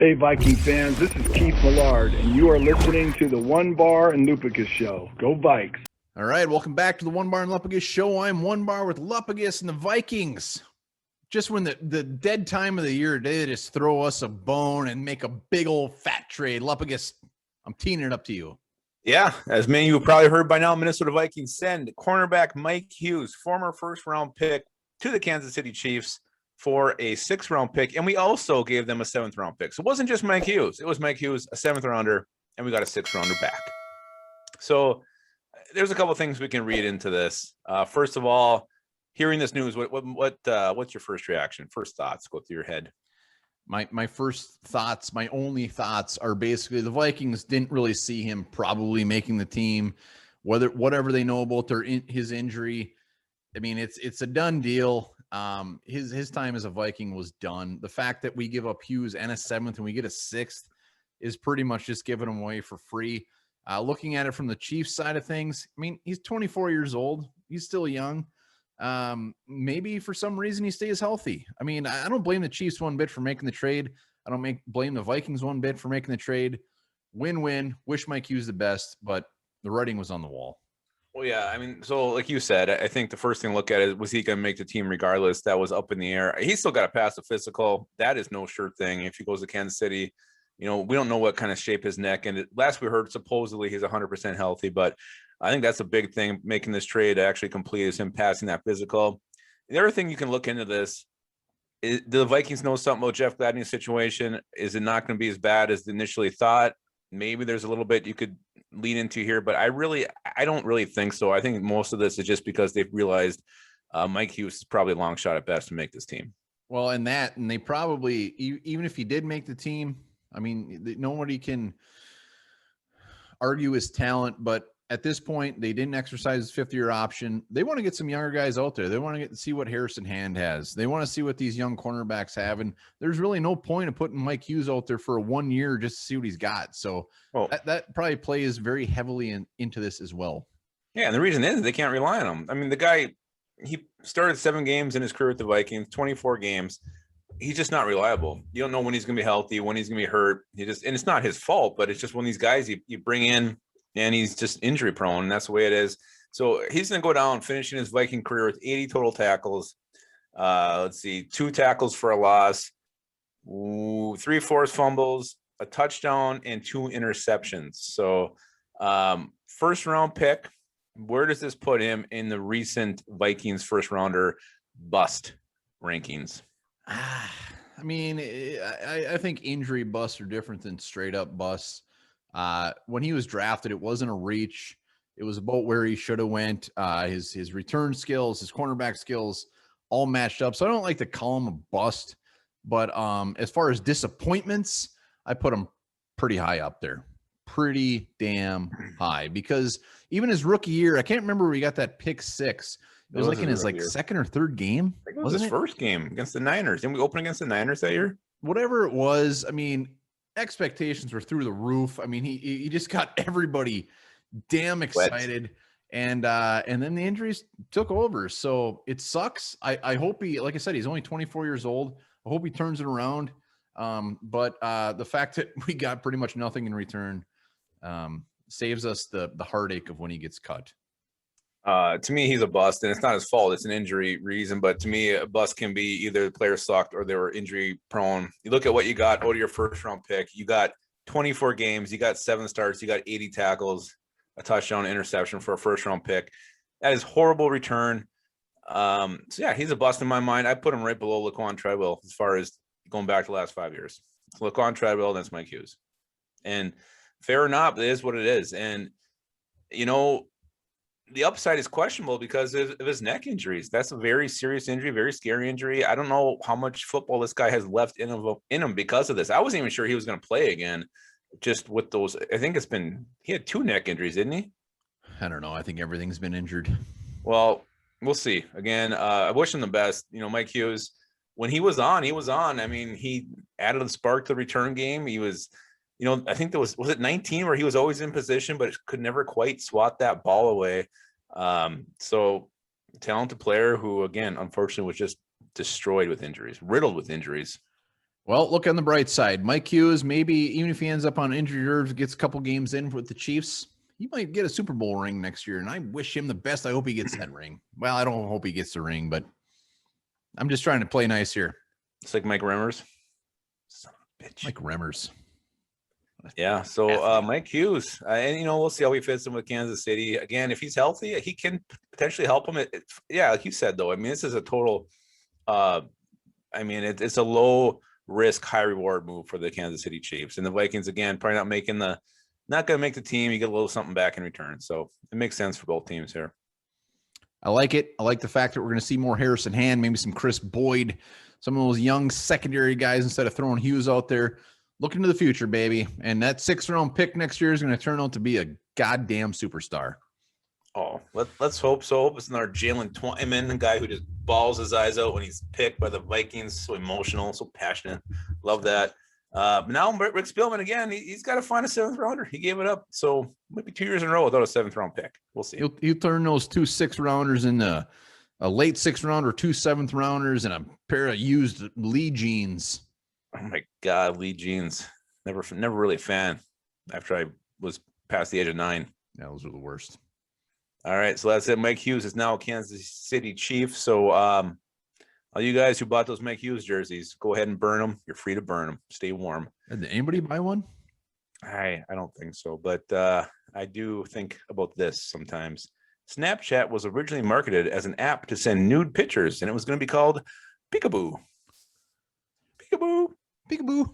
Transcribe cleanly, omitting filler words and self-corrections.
Hey, Viking fans, this is Keith Millard, and you are listening to the One Bar and Lupicus Show. Go Vikes! All right, welcome back to the One Bar and Lupicus Show. I'm One Bar with Lupicus and the Vikings. Just when the dead time of the year, they just throw us a bone and make a big old fat trade. Lupicus, I'm teeing it up to you. Yeah, as many of you have probably heard by now, Minnesota Vikings send cornerback Mike Hughes, former first-round pick, to the Kansas City Chiefs for a 6th-round pick, and we also gave them a 7th-round pick. So it wasn't just Mike Hughes. It was Mike Hughes, a 7th-rounder, and we got a 6th-rounder back. So there's a couple of things we can read into this. First of all, hearing this news, what's your first reaction? First thoughts go through your head? My first thoughts, my only thoughts are basically the Vikings didn't really see him probably making the team. Whatever they know about his injury, I mean, it's a done deal. His time as a Viking was done. The fact that we give up Hughes and a 7th and we get a 6th is pretty much just giving him away for free. Looking at it from the Chiefs side of things, I mean, he's 24 years old. He's still young. Maybe for some reason he stays healthy. I mean, I don't blame the Chiefs one bit for making the trade. I don't blame the Vikings one bit for making the trade. Win-win. Wish Mike Hughes the best, but the writing was on the wall. Well, yeah, I mean, so like you said, I think the first thing to look at is, was he going to make the team regardless? That was up in the air. He's still got to pass the physical. That is no sure thing. If he goes to Kansas City, we don't know what kind of shape his neck. And last we heard, supposedly he's 100% healthy, but I think that's a big thing making this trade actually complete is him passing that physical. The other thing you can look into this is, do the Vikings know something about Jeff Gladney's situation? Is it not going to be as bad as initially thought? Maybe there's a little bit you could lean into here, but I don't really think so. I think most of this is just because they've realized Mike Hughes is probably a long shot at best to make this team. Well, and they probably, even if he did make the team, I mean, nobody can argue his talent, but at this point, they didn't exercise his 5th-year option. They want to get some younger guys out there. They want to see what Harrison Hand has. They want to see what these young cornerbacks have. And there's really no point of putting Mike Hughes out there for 1 year just to see what he's got. So that probably plays very heavily into this as well. Yeah, and the reason is they can't rely on him. I mean, the guy, he started 7 games in his career with the Vikings, 24 games. He's just not reliable. You don't know when he's going to be healthy, when he's going to be hurt. And it's not his fault, but it's just one of these guys you bring in, and he's just injury prone, and that's the way it is. So he's going to go down, finishing his Viking career with 80 total tackles. Let's see, 2 tackles for a loss, 3 forced fumbles, a touchdown, and 2 interceptions. So 1st-round pick. Where does this put him in the recent Vikings first-rounder bust rankings? I mean, I think injury busts are different than straight-up busts. When he was drafted, it wasn't a reach. It was about where he should have went. His return skills, his cornerback skills, all matched up. So I don't like to call him a bust, but as far as disappointments, I put him pretty high up there, pretty damn high. Because even his rookie year, I can't remember where he got that pick 6. It was like in his 2nd or 3rd game. I think it was his first game against the Niners. Didn't we open against the Niners that year? Whatever it was, I mean, expectations were through the roof. I mean, he just got everybody damn excited, and then the injuries took over. So it sucks. I hope like I said, he's only 24 years old. I hope he turns it around. But the fact that we got pretty much nothing in return saves us the heartache of when he gets cut. To me, he's a bust, and it's not his fault. It's an injury reason, but to me, a bust can be either the player sucked or they were injury prone. You look at what you got out of your 1st-round pick. You got 24 games. You got 7 starts. You got 80 tackles, a touchdown, interception for a 1st-round pick. That is horrible return. So, yeah, he's a bust in my mind. I put him right below Laquan Treadwell as far as going back to the last 5 years. It's Laquan Treadwell, that's Mike Hughes. And fair or not, it is what it is. And, the upside is questionable because of his neck injuries. That's a very serious injury, very scary injury. I don't know how much football this guy has left in him because of this. I wasn't even sure he was going to play again just with those. I think he had 2 neck injuries, didn't he? I don't know. I think everything's been injured. Well, we'll see. Again, I wish him the best. Mike Hughes, when he was on. I mean, he added a spark to the return game. He was I think was it 19 where he was always in position, but could never quite swat that ball away. So talented player who, again, unfortunately was just destroyed with injuries, riddled with injuries. Well, look on the bright side. Mike Hughes, maybe even if he ends up on injured reserve, gets a couple games in with the Chiefs, he might get a Super Bowl ring next year. And I wish him the best. I hope he gets that ring. Well, I don't hope he gets the ring, but I'm just trying to play nice here. It's like Mike Remmers. Son of a bitch. Mike Remmers. Yeah. So Mike Hughes, and we'll see how he fits in with Kansas City. Again, if he's healthy, he can potentially help him. Yeah, like you said, though. I mean, this is a total. It's a low risk, high reward move for the Kansas City Chiefs, and the Vikings again probably not going to make the team. You get a little something back in return, so it makes sense for both teams here. I like it. I like the fact that we're going to see more Harrison Hand, maybe some Chris Boyd, some of those young secondary guys instead of throwing Hughes out there. Look into the future, baby. And that 6th-round pick next year is going to turn out to be a goddamn superstar. Oh, let's hope so. Hope it's not our Jalen Twyman, the guy who just balls his eyes out when he's picked by the Vikings. So emotional, so passionate. Love that. But now Rick Spielman again. He's got to find a 7th rounder. He gave it up, so maybe 2 years in a row without a 7th-round pick. We'll see. He'll turn those 2 6th-rounders into a late 6th rounder, 2 7th-rounders, and a pair of used Lee jeans. Oh my God, Lee jeans. Never really a fan after I was past the age of 9. Yeah, those are the worst. All right, so that's it. Mike Hughes is now a Kansas City Chief. So all you guys who bought those Mike Hughes jerseys, go ahead and burn them. You're free to burn them. Stay warm. Did anybody buy one? I don't think so, but I do think about this sometimes. Snapchat was originally marketed as an app to send nude pictures, and it was going to be called Peekaboo. Peekaboo. Peekaboo.